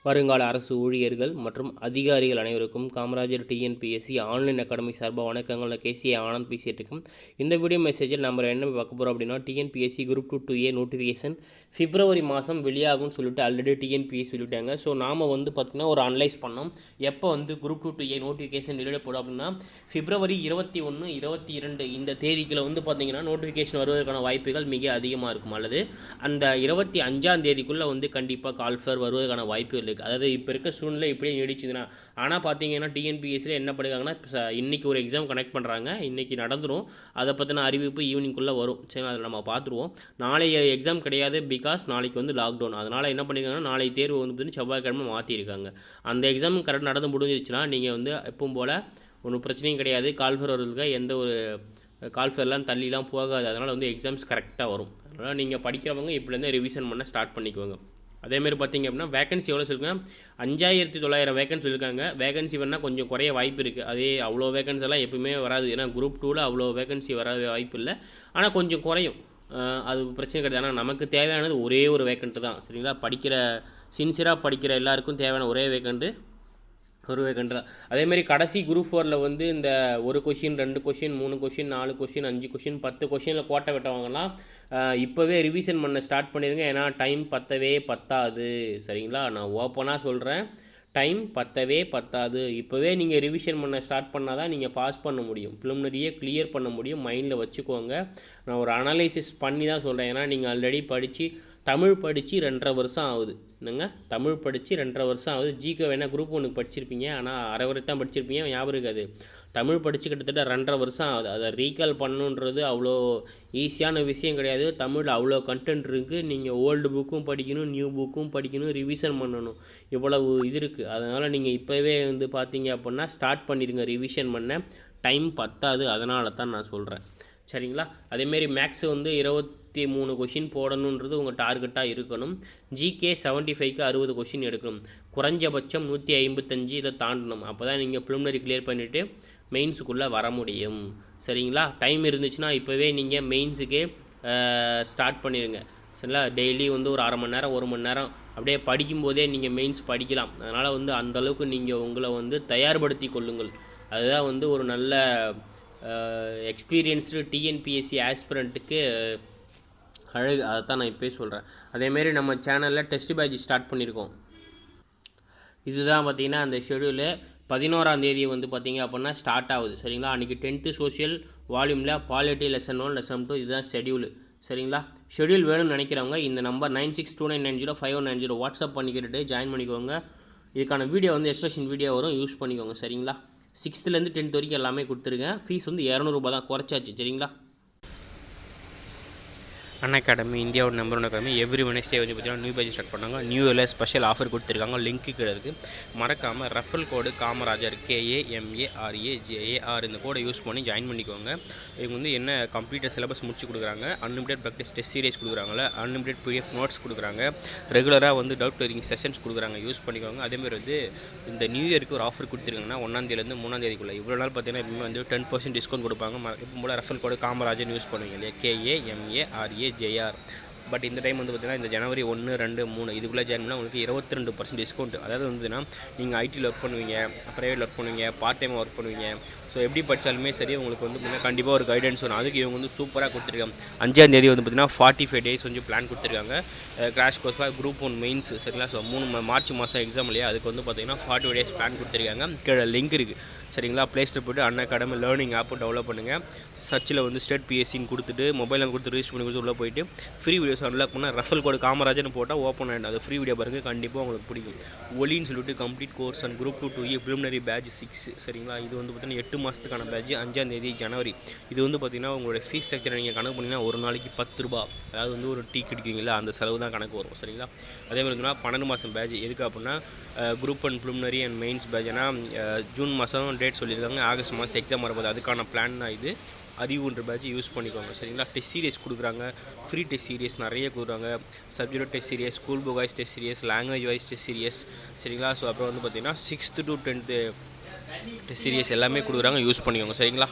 வருங்கால அரசு ஊழியர்கள் மற்றும் அதிகாரிகள் அனைவருக்கும் காமராஜர் டிஎன்பிஎஸ்சி ஆன்லைன் அகாடமி சார்பாக வணக்கங்கள். கேசிஏ ஆனந்த் பேசிகிட்டு இருக்கோம். இந்த வீடியோ மெசேஜில் நம்ம என்ன பார்க்க போகிறோம் அப்படின்னா, டிஎன்பிஎஸ்சி குரூப் 2A நோட்டிஃபிகேஷன் பிப்ரவரி மாதம் வெளியாகும்னு சொல்லிட்டு ஆல்ரெடி டிஎன்பிஎஸ்சி சொல்லிட்டாங்க. ஸோ நாம் பார்த்திங்கன்னா ஒரு அனலைஸ் பண்ணோம். எப்போ குரூப் 2A நோட்டிஃபிகேஷன் வெளியிடப்படும் அப்படின்னா பிப்ரவரி 21, 22 இந்த தேதிக்குள்ள பார்த்திங்கன்னா நோட்டிஃபிகேஷன் வருவதற்கான வாய்ப்புகள் மிக அதிகமாக இருக்கும். அல்லது அந்த 25ஆம் தேதிக்குள்ளே கண்டிப்பாக கால்ஃபர் வருவதற்கான வாய்ப்புகள். அதாவது இப்போ இருக்க சூழ்நிலை இப்படியே நீடிச்சுதுன்னா, ஆனால் பார்த்தீங்கன்னா டிஎன்பிஎஸ்சியில் என்ன பண்ணுறாங்கன்னா, இன்றைக்கி ஒரு எக்ஸாம் கனெக்ட் பண்ணுறாங்க, இன்றைக்கி நடந்துடும். அதை பற்றின அறிவிப்பு ஈவினிங்குள்ளே வரும். சரி, அதில் நம்ம பார்த்துருவோம். நாளைய எக்ஸாம் கிடையாது, பிகாஸ் நாளைக்கு லாக்டவுன். அதனால் என்ன பண்ணியிருக்காங்கன்னா, நாளை தேர்வு பார்த்தீங்கன்னா செவ்வாய்க்கிழமை மாற்றிருக்காங்க. அந்த எக்ஸாம் கரெக்ட் நடந்து முடிஞ்சிருச்சுன்னா நீங்கள் எப்பவும் போல் ஒன்றும் பிரச்சனையும் கிடையாது. கால்ஃபர் வருவதுக்கு எந்த ஒரு கால்ஃபர்லாம் தள்ளிலாம் போகாது. அதனால் எக்ஸாம்ஸ் கரெக்டாக வரும். அதனால் நீங்கள் படிக்கிறவங்க இப்படிலேருந்து ரிவிஷன் பண்ண ஸ்டார்ட் பண்ணிக்குவாங்க. அதேமாதிரி பார்த்திங்க அப்படின்னா வேகன்சி எவ்வளோ சொல்லியிருக்காங்க, 5900 வேகன்சி சொல்லியிருக்காங்க. வேகன்சி வேணால் கொஞ்சம் குறைய வாய்ப்பு இருக்குது. அதே அவ்வளோ வேகன்சி எல்லாம் எப்பவுமே வராது. ஏன்னா குரூப் 2ல் அவ்வளோ வேகன்சி வர வாய்ப்பு இல்லை. ஆனால் கொஞ்சம் குறையும், அது பிரச்சனை கிடையாது. ஆனால் நமக்கு தேவையானது ஒரே ஒரு வேக்கண்ட்டு தான். சரிங்களா, சின்சியராக படிக்கிற எல்லாருக்கும் தேவையான ஒரே வேக்கண்ட்டு ஒரு வேக்கண்ட் தான். அதேமாதிரி கடைசி குரூப் 4ல் இந்த ஒரு question, 2 question, 3 question, 4 question, 5 question, 10 கொஷினில் கோட்டை விட்டவங்கலாம் இப்போவே ரிவிஷன் பண்ண ஸ்டார்ட் பண்ணிடுங்க. ஏன்னா டைம் பத்தாது. சரிங்களா, நான் ஓப்பனாக சொல்கிறேன், டைம் பத்தாது. இப்போவே நீங்கள் ரிவிஷன் பண்ண ஸ்டார்ட் பண்ணால் தான் நீங்கள் பாஸ் பண்ண முடியும், ப்ரிலிமினரியே கிளியர் பண்ண முடியும். மைண்டில் வச்சுக்கோங்க. நான் ஒரு அனலைசிஸ் பண்ணி தான் சொல்கிறேன். ஏன்னா நீங்கள் ஆல்ரெடி தமிழ் படித்து 2.5 வருஷம் ஆகுது. என்னங்க, தமிழ் படித்து 2.5 வருஷம் ஆகுது. ஜிகே வேணால் குரூப் 1 படிச்சிருப்பீங்க, ஆனால் அரை வரை தான் படிச்சிருப்பீங்க, ஞாபகம் இருக்காது. தமிழ் படித்து கிட்டத்தட்ட 2.5 வருஷம் ஆகுது. அதை ரீகால் பண்ணணுன்றது அவ்வளோ ஈஸியான விஷயம் கிடையாது. தமிழ் அவ்வளோ கண்டென்ட் இருக்குது. நீங்கள் ஓல்டு புக்கும் படிக்கணும், நியூ புக்கும் படிக்கணும், ரிவிஷன் பண்ணணும், இவ்வளவு இது இருக்குது. அதனால் நீங்கள் இப்போவே பார்த்தீங்க அப்படின்னா ஸ்டார்ட் பண்ணிடுங்க ரிவிஷன் பண்ண. டைம் பத்தாது, அதனால தான் நான் சொல்கிறேன். சரிங்களா, அதேமாரி மேக்ஸ் 23 கொஷின் போடணுன்றது உங்கள் டார்கெட்டாக இருக்கணும். ஜிகே 75க்கு 60 கொஷின் எடுக்கணும். குறைஞ்சபட்சம் 155 இதை தாண்டணும். அப்போ தான் நீங்கள் ப்ரிலிமினரி கிளியர் பண்ணிவிட்டு மெயின்ஸுக்குள்ளே வர முடியும். சரிங்களா, டைம் இருந்துச்சுன்னா இப்போவே நீங்கள் மெயின்ஸுக்கே ஸ்டார்ட் பண்ணிடுங்க. சரிங்களா, டெய்லி ஒரு அரை மணி நேரம், 1 மணி நேரம் அப்படியே படிக்கும்போதே நீங்கள் மெயின்ஸ் படிக்கலாம். அதனால் அந்தளவுக்கு நீங்கள் உங்களை தயார்படுத்தி கொள்ளுங்கள். அதுதான் ஒரு நல்ல எக்ஸ்பீரியன்ஸ்டு டிஎன்பிஎஸ்சி ஆஸ்பிரண்ட்டுக்கு அழகு. அதை தான் நான் இப்போயே சொல்கிறேன். அதேமாரி நம்ம சேனலில் டெஸ்ட் பேட்ச் ஸ்டார்ட் பண்ணியிருக்கோம். இதுதான் பார்த்திங்கன்னா அந்த ஷெடியூலு 11ஆம் தேதி பார்த்திங்க அப்படின்னா ஸ்டார்ட் ஆகுது. சரிங்களா, அன்றைக்கி 10th சோஷியல் வால்யூமில் பாலிட்டி லெசன் 1, லெசன் 2 இதுதான் ஷெடியூலு. சரிங்களா, ஷெடியூல் வேணும்னு நினைக்கிறவங்க இந்த நம்பர் 9629905190 வாட்ஸ்அப் பண்ணிக்கிட்டு ஜாயின் பண்ணிக்கோங்க. இதுக்கான வீடியோ எக்ஸ்பிரஷன் வீடியோ வரும், யூஸ் பண்ணிக்கோங்க. சரிங்களா, 6th-லேருந்து 10th வரைக்கும் எல்லாமே கொடுத்துருக்கேன். ஃபீஸ் 200 தான், குறைச்சாச்சு. சரிங்களா, அகாடமி இந்தியாவோட நம்பர் 1 அகாடமி. எவ்ரி வெனஸ்டே பார்த்தீங்கன்னா நியூ பேஜ் ஸ்டார்ட் பண்ணாங்க. நியூ இயரில் ஸ்பெஷல் ஆஃபர் கொடுத்துருக்காங்க. லிங்க்கு கிடையாது. மறக்காமல் ரெஃபரல் கோடு காமராஜர் KAMARAJAR இந்த கோடை யூஸ் பண்ணி ஜாயின் பண்ணிக்கோங்க. இவங்க என்ன கம்ப்யூட்டர் சிலபஸ் முடிச்சு கொடுக்குறாங்க, அன்லிமிடெட் ப்ராக்டிஸ் டெஸ்ட் சீரிஸ் கொடுக்குறாங்களே, அன்லிமிடெட் PDF நோட்ஸ் கொடுக்குறாங்க, ரெகுலராக டவுட் கிளியரிங் செஷன்ஸ் கொடுக்குறாங்க. யூஸ் பண்ணிக்கோங்க. அதேமாதிரி இந்த நியூ இயருக்கு ஒரு ஆஃபர் கொடுத்துருக்காங்கன்னா 1ஆம் தேதியிலேருந்து 3ஆம் தேதிக்குள்ளே இவ்வளோ நாள் பார்த்தீங்கன்னா எப்பவுமே 10% டிஸ்கவுண்ட் கொடுப்பாங்க. இப்போ போல் ரெஃபரல் கோடு காமராஜர் யூஸ் பண்ணுவீங்க இல்லையா, KAMARAJAR. பட் இந்த டைம் பார்த்தீங்கன்னா இந்த ஜனவரி 1, 2, 3 இதுக்குள்ளே ஜாயின் பண்ணால் உங்களுக்கு 22% டிஸ்கவுண்ட். அதாவது நீங்கள் ஐடியில் ஒர்க் பண்ணுவீங்க, ப்ரைவேட்டில் ஒர்க் பண்ணுவீங்க, பார்ட் டைமாக ஒர்க் பண்ணுவீங்க. ஸோ எப்படி படித்தாலுமே சரி உங்களுக்கு கண்டிப்பாக ஒரு கைடன்ஸ் வரும். அதுக்கு இவங்க சூப்பராக கொடுத்துருக்காங்க. 5ஆம் தேதி பார்த்தீங்கன்னா 45 டேஸ் பிளான் கொடுத்துருக்காங்க. Crash course group 1 mains. சரிங்களா, ஸோ மார்ச் மாதம் எக்ஸாம் இல்லையா, அதுக்கு பார்த்தீங்கன்னா 45 டேஸ் பிளான் கொடுத்துருக்காங்க. கீழே லிங்க் இருக்குது. சரிங்களா, ப்ளே ஸ்டோர் போய்ட்டு அகாடமி லேர்னிங் ஆப்பை டெவலப் பண்ணுங்கள். சர்ச்சில் ஸ்டேட் PSCன்னு கொடுத்துட்டு மொபைலில் கொடுத்து ரிஜிஸ்டர் பண்ணி கொடுத்து உள்ளே போயிட்டு ஃப்ரீ வீடியோஸ் அன்லாக் பண்ணால் ரெஃபரல் கோடு காமராஜர்னு போட்டால் ஓப்பன் ஆகிடும். அது ஃப்ரீ வீடியோ பாருங்கள், கண்டிப்பாக உங்களுக்கு பிடிக்கும். ஒலின்னு சொல்லிட்டு complete course and group 2A preliminary batch 6. சரிங்களா, இது பார்த்தீங்கன்னா 8 மாதத்துக்கான பேட்ச். 5ஆம் தேதி ஜனவரி. இது பார்த்தீங்கன்னா உங்களுடைய ஃபீஸ் ஸ்ட்ரக்சரை நீங்கள் கணக்கு பண்ணிங்கன்னா ஒரு நாளைக்கு 10 ரூபா. அதாவது ஒரு டீ குடிக்கிறீங்களா அந்த செலவு தான் கணக்கு வரும். சரிங்களா, அதே மாதிரி 12 மாதம் பேட்ச். எதுக்கு அப்படின்னா group 1 preliminary and mains batch. ஏன்னா ஜூன் மாதம் டேட் சொல்லியிருக்காங்க, ஆகஸ்ட் மாதம் எக்ஸாம் வரும்போது அதுக்கான பிளான் தான் இது. அறிவுன்ற பேட்ச் யூஸ் பண்ணிக்கோங்க. சரிங்களா, டெஸ்ட் சீரியஸ் கொடுக்குறாங்க, ஃப்ரீ டெஸ்ட் சீரியஸ் நிறைய கொடுக்குறாங்க. Subject test series, school book wise test series, language wise test series. சரிங்களா, ஸோ அப்புறம் பார்த்தீங்கன்னா 6th to 10th test serious எல்லாமே கொடுக்குறாங்க, யூஸ் பண்ணிக்கோங்க. சரிங்களா.